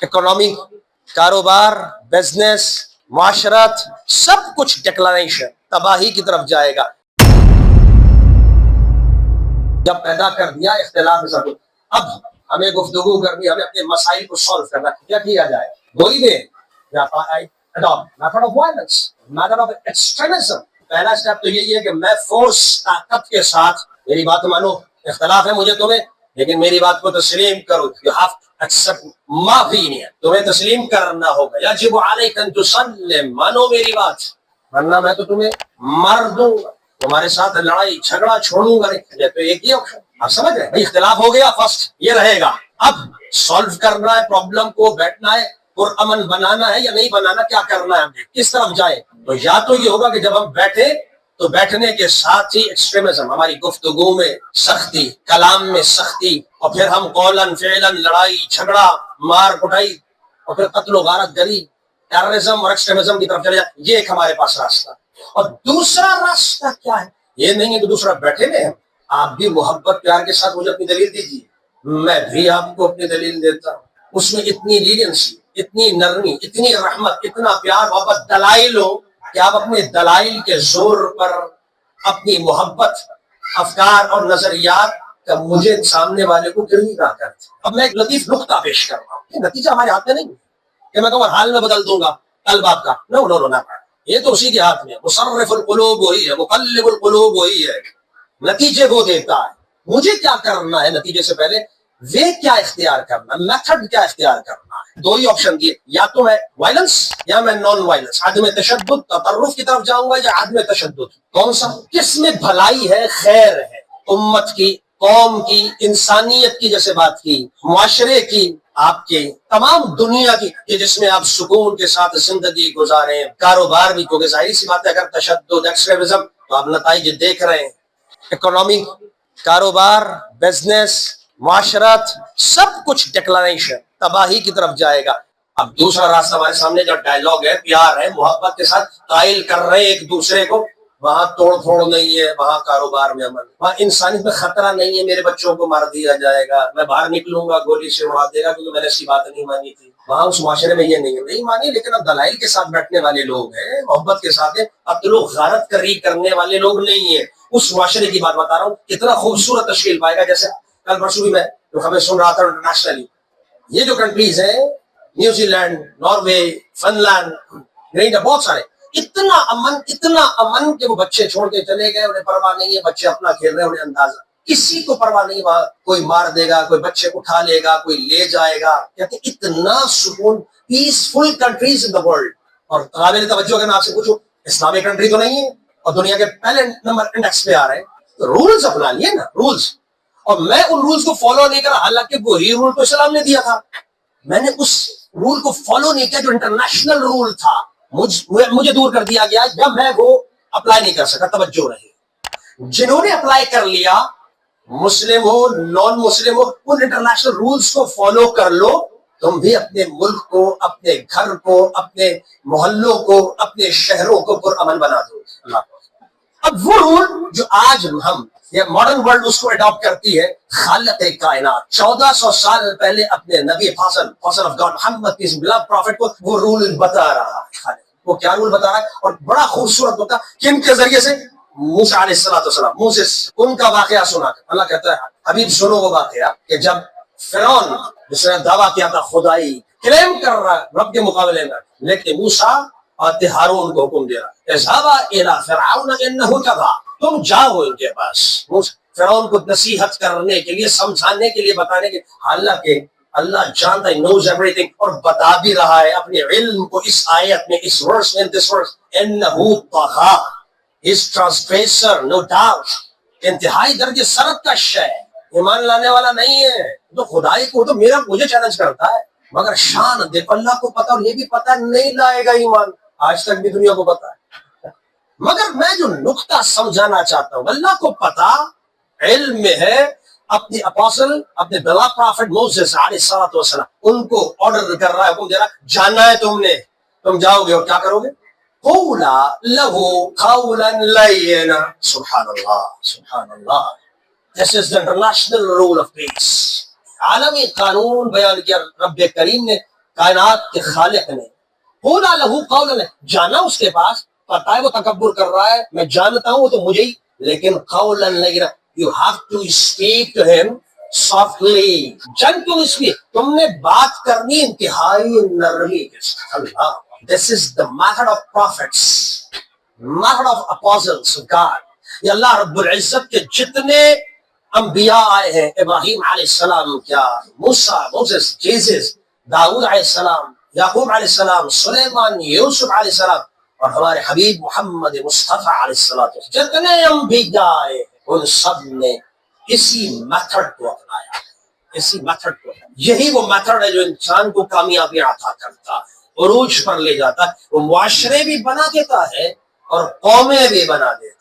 Economy, کاروبار، business, معاشرت، سب کچھ ڈکلائنیشن تباہی کی طرف جائے گا جب پیدا کر دیا اختلاف سب. اب ہمیں گفتگو کرنی، ہمیں اپنے مسائل کو سالو کرنا. کیا کیا جائے؟ دو ہی دیں. Method of violence, method of extremism. پہلا اسٹیپ تو یہی ہے کہ میں فورس، طاقت کے ساتھ میری بات مانو. اختلاف ہے مجھے تمہیں، لیکن میری بات کو تسلیم کرو. یو ہیو ٹو ایکسپٹ معافی نہیں ہے، تمہیں تسلیم کرنا ہوگا. یجب علیک ان تسلم، مانو میری بات، ورنہ میں تو تمہیں مار دوں گا، تمہارے ساتھ لڑائی جھگڑا چھوڑوں گا نہیں. تو ایک ہی آپشن آپ سمجھ رہے ہیں. اختلاف ہو گیا، فرسٹ یہ رہے گا. اب سالو کرنا ہے پرابلم کو، بیٹھنا ہے اور امن بنانا ہے یا نہیں بنانا، کیا کرنا ہے ہمیں، کس طرف جائے. تو یا تو یہ ہوگا کہ جب ہم بیٹھے تو بیٹھنے کے ساتھ ہی ایکسٹریمزم، ہماری گفتگو میں سختی، کلام میں سختی، اور پھر ہم قولاً فعلاً لڑائی جھگڑا مار کٹائی اور پھر قتل و غارت گری، ٹیررزم اور ایکسٹریمزم کی طرف چلے جائے. یہ ایک ہمارے پاس راستہ. اور دوسرا راستہ کیا ہے؟ یہ نہیں ہے کہ دوسرا بیٹھے میں ہیں، آپ بھی محبت پیار کے ساتھ مجھے اپنی دلیل دیجیے، میں بھی آپ کو اپنی دلیل دیتا ہوں. اس میں اتنی لینینسی، اتنی نرمی، اتنی رحمت، اتنا پیار محبت، دلائل ہو کہ آپ اپنے دلائل کے زور پر اپنی محبت، افکار اور نظریات کا مجھے سامنے والے کو گروی نہ کرتے. اب میں ایک لطیف نقطہ پیش کر رہا ہوں. نتیجہ ہمارے ہاتھ میں نہیں کہ میں کہوں حال میں بدل دوں گا قلب آپ کا. نو نو نو نہ، یہ تو اسی کے ہاتھ میں. مصرف القلوب وہی ہے، مقلب القلوب وہی ہے. نتیجے وہ دیتا ہے. مجھے کیا کرنا ہے نتیجے سے پہلے؟ وے کیا اختیار کرنا، میتھڈ کیا اختیار کرنا ہے. دو ہی آپشن دیے، یا تو میں وائلنس یا میں نان وائلنس، عدم تشدد تطرف کی طرف جاؤں گا یا عدم تشدد. کون سا؟ کس میں بھلائی ہے، خیر ہے، امت کی، قوم کی، انسانیت کی، جیسے بات کی، معاشرے کی، آپ کے تمام دنیا کی، کہ جس میں آپ سکون کے ساتھ زندگی گزاریں. کاروبار بھی، کیونکہ ظاہری سی بات ہے اگر تشدد، ایکسٹریمزم، تو آپ نتائج دیکھ رہے ہیں. اکنامی، کاروبار، بزنس، معاشرت، سب کچھ ڈکلائنیشن تباہی کی طرف جائے گا. اب دوسرا راستہ ہمارے سامنے جو ڈائلاگ ہے، پیار ہے، محبت کے ساتھ قائل کر رہے ہیں ایک دوسرے کو. وہاں توڑ پھوڑ نہیں ہے، وہاں کاروبار میں امن، وہاں انسانیت میں خطرہ نہیں ہے. میرے بچوں کو مار دیا جائے گا، میں باہر نکلوں گا گولی سے اڑا دے گا کیونکہ میں نے ایسی بات نہیں مانی تھی. وہاں اس معاشرے میں یہ نہیں مانی. لیکن اب دلائل کے ساتھ بیٹھنے والے لوگ ہیں، محبت کے ساتھ ہیں. اب تو لوگ غارت کری کرنے والے لوگ نہیں ہیں. اس معاشرے کی بات بتا رہا ہوں، اتنا خوبصورت تشکیل پائے گا. جیسے کل پرسوں بھی میں جو خبر سن رہا تھا انٹرنیشنلی، یہ جو کنٹریز ہیں، New Zealand, Norway, Finland, Grenada, بہت سارے، اتنا امن کہ وہ بچے چھوڑ کے چلے گئے. انہیں پرواہ نہیں ہے، بچے اپنا کھیل رہے ہیں، انہیں اندازہ کسی کو پرواہ نہیں. وہاں کوئی مار دے گا، کوئی بچے اٹھا لے گا، کوئی لے جائے گا. کہتے اتنا سکون، peaceful countries in the world. اور قابل توجہ اگر میں آپ سے پوچھوں، اسلامک کنٹری تو نہیں ہے اور دنیا کے پہلے نمبر انڈیکس پہ آ رہے ہیں. رولز اپنا لیے نا، رولز. اور میں ان رولز کو فالو نہیں کرا، حالانکہ وہی رول تو اسلام نے دیا تھا. میں نے اس رول کو فالو نہیں کیا جو انٹرنیشنل رول تھا. مجھے دور کر دیا گیا جب میں وہ اپلائی نہیں کر سکا. توجہ رہے، جنہوں نے اپلائی کر لیا، مسلم ہو نان مسلم ہو، ان انٹرنیشنل رولز کو فالو کر لو. تم بھی اپنے ملک کو، اپنے گھر کو، اپنے محلوں کو، اپنے شہروں کو پرامن بنا دو. اللہ. اب وہ رول جو آج ہم یہ ماڈرن ورلڈ اس کو اڈاپٹ کرتی ہے، خالق کائنات 1400 سال پہلے اپنے نبی فاضل آف گاڈ محمد کی بلاد پروفٹ کو وہ رول بتا رہا ہے. وہ کیا رول بتا رہا ہے؟ اور بڑا خوبصورت ہوتا کن کے ذریعے سے؟ موسیٰ علیہ السلام، موسیس، ان کا واقعہ سنا کر اللہ کہتا ہے حبیب سنو وہ واقعہ کہ جب فرعون جس نے دعویٰ کیا تھا خدائی، کلیم کر رہا ہے رب کے مقابلے میں، لیکن موسیٰ اور ہارون کو حکم دے رہا ہے اذهبا الى فرعون انه طغى، تم جاؤ ان کے پاس. فرعون کو نصیحت کرنے کے لیے، سمجھانے کے لیے، بتانے کے، حالانکہ اللہ جانتا ہے، knows everything، اور بتا بھی رہا ہے اپنے علم کو اس آیت میں، اس ورس میں، this verse، انه طغى، is transgressor، no doubt، انتہائی درجے سرت کا شے، ایمان لانے والا نہیں ہے. تو خدائی کو تو مجھے چیلنج کرتا ہے، مگر شان دیکھو اللہ کو پتا، اور یہ بھی پتا نہیں لائے گا ایمان. آج تک بھی دنیا کو پتا ہے. مگر میں جو نقطہ سمجھانا چاہتا ہوں، اللہ کو پتا، علم میں ہے. اپنی اپوسل، اپنے بلا پرافٹ موسیٰ علیہ السلام، ان کو آرڈر کر رہا ہے، حکم دے رہا ہے، جانا ہے تم نے، تم جاؤ گے اور کیا کرو گے؟ قولا لہو قولا لینا. سبحان اللہ، سبحان اللہ. This is the international rule of peace. عالمی قانون بیان کیا رب کریم نے کائنات کے خالق نے قولا لہو قولا، جانا اس کے پاس، پتا ہے وہ تکبر کر رہا ہے، میں جانتا ہوں وہ تو مجھے ہی، لیکن قولا لینا، you have to speak to him softly, gentle speak, تم نے بات کرنی انتہائی نرمی کے ساتھ. Allah, this is the method of prophets, method of apostles of God. یہ اللہ رب العزت کے جتنے انبیاء آئے ہیں، ابراہیم علیہ السلام، کیا موسیٰ، موسیس، جیسس، داؤد علیہ السلام، یعقوب علیہ السلام، سلیمان، یوسف علیہ السلام، اور ہمارے حبیب محمد مصطفیٰ علیہ السلام، جتنے انبیاء آئے ان سب نے اسی میتھڈ کو اپنایا، اسی میتھڈ کو. یہی وہ میتھڈ ہے جو انسان کو کامیابی عطا کرتا، عروج پر لے جاتا، وہ معاشرے بھی بنا دیتا ہے اور قومیں بھی بنا دیتا.